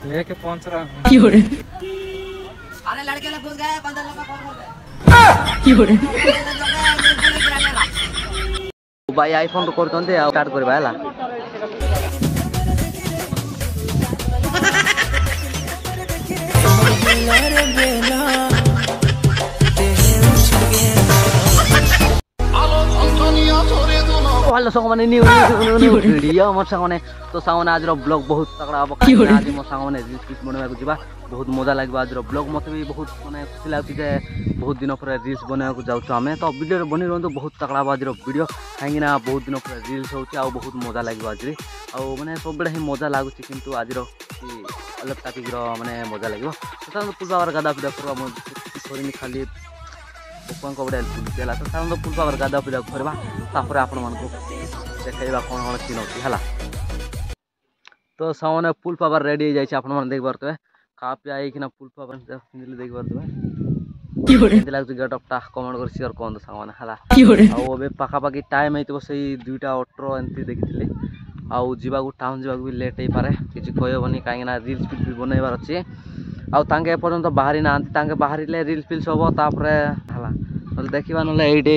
लेके पहुंच रहा हूँ। अरे लड़के लोग घुस गए, 15 लोग का कॉल कर दे। भाई आईफोन रिकॉर्ड करते हैं, स्टार्ट करबा हला। हेलो सामने न्यू वीडियो मोर सामने तो सामने आज ब्लॉग बहुत तगड़ा अब आज मोर सामने रील्स फिल्स बनवा को जीवा बहुत मजा लागबा। आज ब्लॉग मते भी बहुत माने खुशी लागछि जे बहुत दिन पर रील्स बनवा को जाउ हमें तो वीडियो बनी रहंतो बहुत तगड़ा आज वीडियो काहेकि ना बहुत दिन पर रील्स होछि आ बहुत मजा लागबा आज आ माने सब बेले ही मजा लागुछि किंतु आज अलग टॉपिक माने मजा लागबो तो पूजा गादा पिदा करबा म छोरी खाली उपन को बडे बुझेला तो साउंड फुल पावर गादा पिदा करबा तापर आपण मन को देखाइबा कोन कोन सीन होछि हला। तो सामने फुल पावर रेडी जाय छै, आपण मन देख परतबे खा पिया आई किना फुल पावर सिंगल देख परतबे दिला गेट अप टा कमेंट कर शेयर कोन सामने हला। आ ओबे पाखा पाखी टाइम हेतो सही 2:18 एंती देखिथिले आ जीवा को टाउन जीवा भी लेट हे पारे किछि कहबनी काहे ना रील्स फिल्म बनैबार अछि आ तांगे पर्यंत बाहरी ना तांगे बाहरीले रील्स फिल्स होबो तापरे हला नले देखिबा नले एडी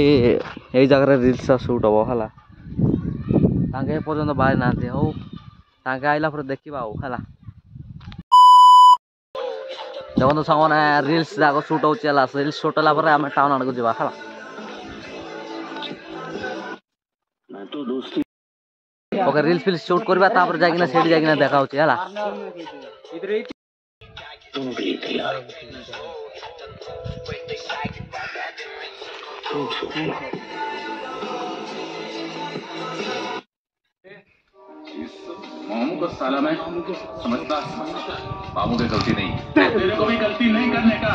ए जगह रील्स शूट होबो हला तांगे पर्यंत बाहरी ना हो तांगे आइला पर देखिबा हो हला। जब तो सामने रील्स जाको शूट हो चला रील्स शूट होला पर हम टाउन आड़ को जीवा हला। मैं तो दोस्ती ओके रील्स फिल्स शूट करबा तापर जागिना सेडी जागिना देखा होछि हला। मामू को साला मैं समझता बाबू की गलती नहीं तेरे को भी गलती नहीं करने का।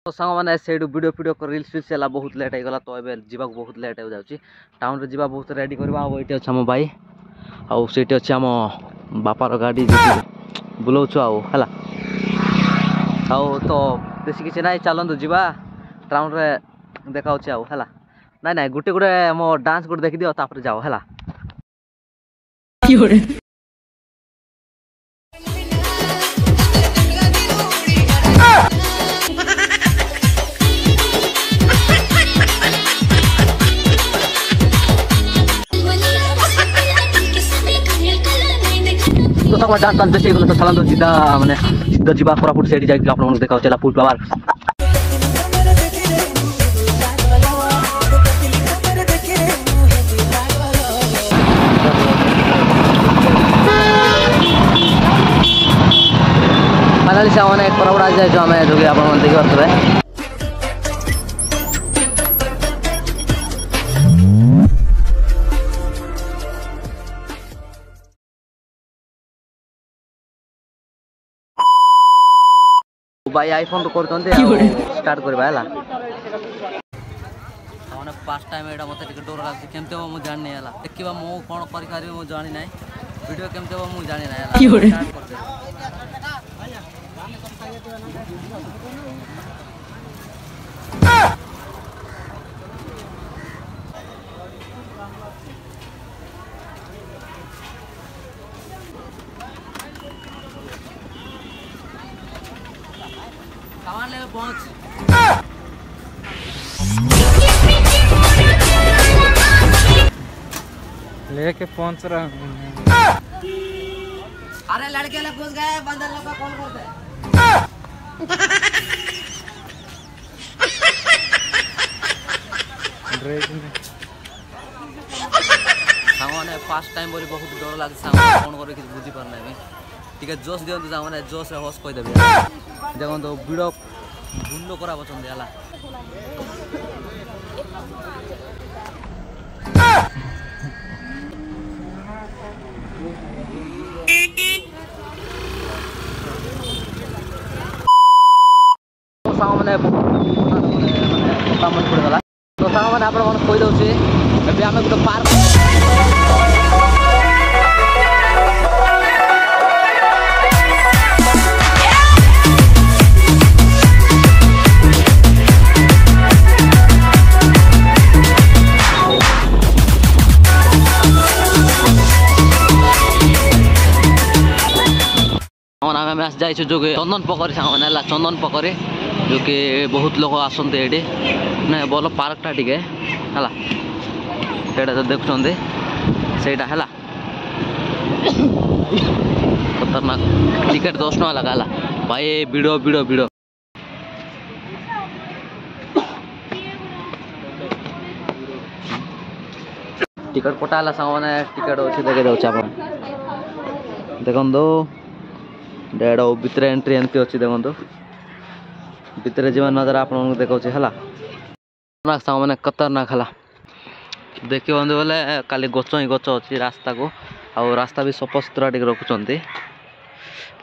तो सांग माने सेडू वीडियो वीडियो को रील्स फिल्स चला बहुत लेट हो गला तो एबे जीवा बहुत लेट हो जाउची टाउन रे जीवा बहुत रेडी करबा आ एटे छ हम भाई आ सेटे छ हम बापार गाड़ी बुलाऊ छु आउ हला आ तो बेसी किछ नाही चलन जीवा टाउन रे देखाउ छ आउ हला नाही नाही गुटे गुटे मो डांस गुटे देखि दियो तापर जाओ हला। तो सब डांस डांस बेसी गलो तो चलन तो सीधा माने सीधा जीवा पूरा फुट सेडी जाई आपण मन देखाउ चला फुल पावर फाइनली सामने एक परवड़ा जाय जो हमें जोगे आपण मन देखि परतबे भाई आईफोन रिकॉर्ड करते स्टार्ट करबा हला। माने फर्स्ट टाइम एडा मते टिके डर लागछ केमते हो मु जानि नै हला देखिबा मो कोन करि खारि मु जानि नै वीडियो केमते हो मु जानि नै हला स्टार्ट कर दे। सामान ले पहुंच लेके पहुंच रहा हूँ। अरे लड़के लोग घुस गए, 15 लोग का कॉल कर दे। सामने फर्स्ट टाइम बोली बहुत डर लागे सामने कोन करे कि बुझी पार नै ठीक जोश दियंतु सामने जोश होस कहि देबे देखो तो वीडियो बुल्लो करा बचन देला सामने मन पड़ गला तो सामने आपण मन कहि दउ छी अभी हमें तो पार्क आम आस जाइए जो कि चंदन पोखरी सांग मैंने चंदन पोखरी जो कि बहुत लोग आसते ये ना भल पार्कटा टे है जो देखुं से खतरनाक टिकेट 10 टका लगा भाई भिड़ भिड़ भिड़ टिकट कटा सांग मैंने टिकेट अच्छे देखे जाऊँ देखो डेढ़ भितर एंट्री एमती अच्छी देखो भितर जीवन नजर आप देखा है सांग मैंने खतरनाक है देखिए बोले खाली गच ही गच अच्छी रास्ता को आउ रास्ता भी सफा सुतरा टे रखुंट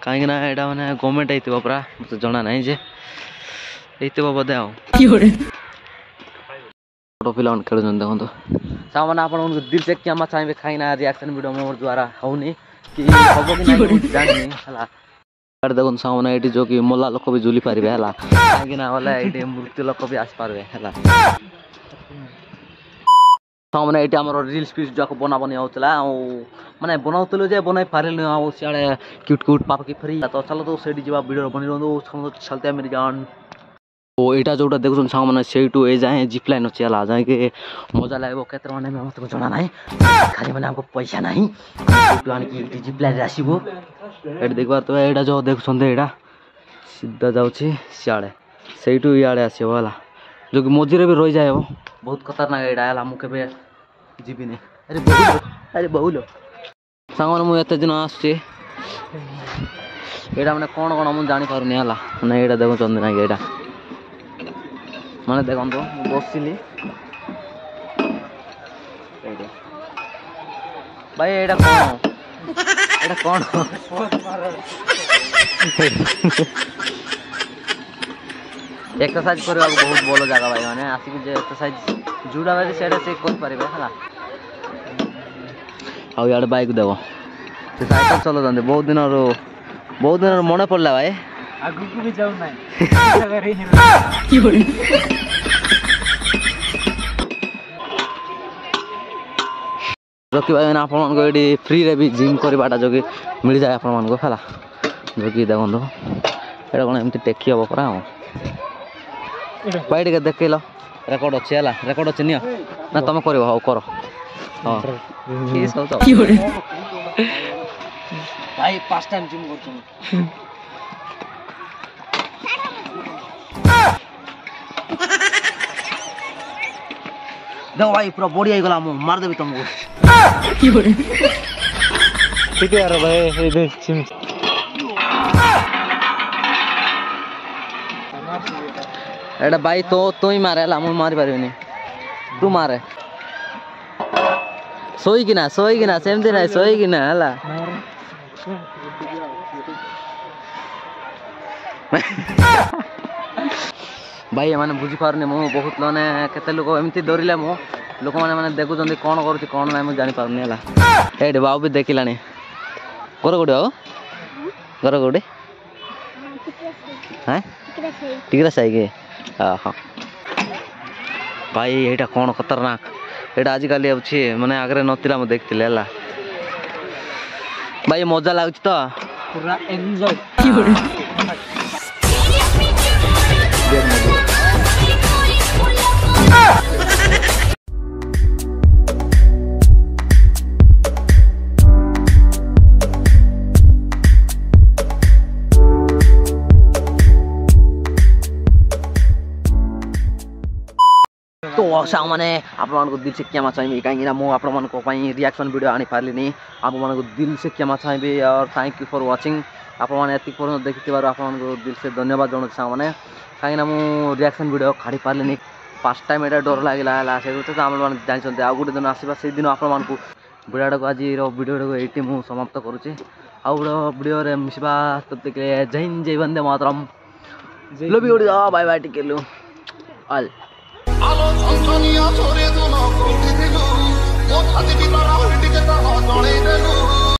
कहीं यहाँ मैंने गवर्नमेंट होता पूरा मत जना ना जे बोधे फोटो पिला खेल देखो सांग मैंने आप दिल से क्या चाहिए कहीं रिएक्शन वीडियो मोर द्वारा होनी कि हम कि जानी है देखो सांग मैंने ये जो कि मल्ला लोक भी झुली पारे है कहीं मृत्यु लोक भी आसी पारे है सांग मैंने ये आम रिल्स पिस जो बना बनी होता माने बनाऊलु जे बन पारे आउ सियाड़े क्यूट क्यूट पाप की फ्री तो चलो तो से वीडियो बनी रहा चलते मेरी जान तो यहाँ जोटा देखुन सांग मैंने से जाए जिप लाइन अच्छी है जाए मजा लगे केते मैंने मत जना ना खाली मैंने आपको पैसा ना जिप लाइन आसो ये देखबार तो यहाँ जो देखुं यहाँ सीधा जाऊँ सियाड़े से इे आसो है जो कि मझे भी रही जाए बहुत खतरनाक यहाँ है मुझे जीवी नहीं अरे बहुल सांग मैंने मुझे दिन आसुचे यहाँ मैंने कौन कौन मुझे जापारे है मैंने यहाँ देखुं ना यहाँ मैंने देखो बसली भाई ये कौन एक्सरसाइज करने बहुत भल जगह भाई मैंने आसिक एक्सरसाइज जोड़ा भाई से करें है आड़ बैक देव साइकिल चलाते बहुत दिन मन पड़ा भाई आगु को भी जाऊ ना रखी भाई मैंने आप ये फ्री रे भी जिम करवाटा जो कि मिल जाए आपण है जो कि देखो ये कौन एमती टेकी हम परा भाई टे देख लो रेकर्ड अच्छे है रेकर्ड अच्छे नि ना तुम कर हाँ कर हाँ भाई 5 टाइम जिम कर देखो भाई पूरा बॉडी आई गला मार देवी तुमको ठीक है यार भाई इधर जिम एटा भाई तो ही मारे ला मारी पारिनी तू मारे सोईकिना सेमती ना सोईकिना है भाई मैंने बुझी पारे मुझे बहुत मैंने केते लोक एमती डरिले मु लोक मैंने देखुं कौन करुँच कौन ना मुझे जापारे है ये बाबू भी देखला घर कौटे बाबू घर कौटे हाँ टिकरा साइके हाँ भाई यहाँ कौन खतरनाक यहाँ आजिकल अच्छी मैंने आगे नथिला मुझे देखती है भाई मजा लगुच तो पूरा एंजॉय तो सांग मैंने आप दिल से क्या चाहिए कहीं मुझे रिएक्शन वीडियो आनी पार्ली आप दिल से क्या चाहिए और थैंक यू फॉर वाचिंग आप देखी आप दिल से धन्यवाद जनाऊँ सांग मैंने कहीं मुझे रिएक्शन वीडियो काढ़ी पार्ली फास्ट टाइम यहाँ डर लगे से आम जानते आउ गोटे दिन आसवा से दिन आप वीडियो को आज वीडियो ये मुझे समाप्त करुँचे आउ वीडियो मिसवा तब तक जय हिंद जय वंदे मातरम love you bye bye take care all आलो संतनिया छोरे दोनों कोठी दिलू मो छाती की तरह हिट के तरह जणे देलू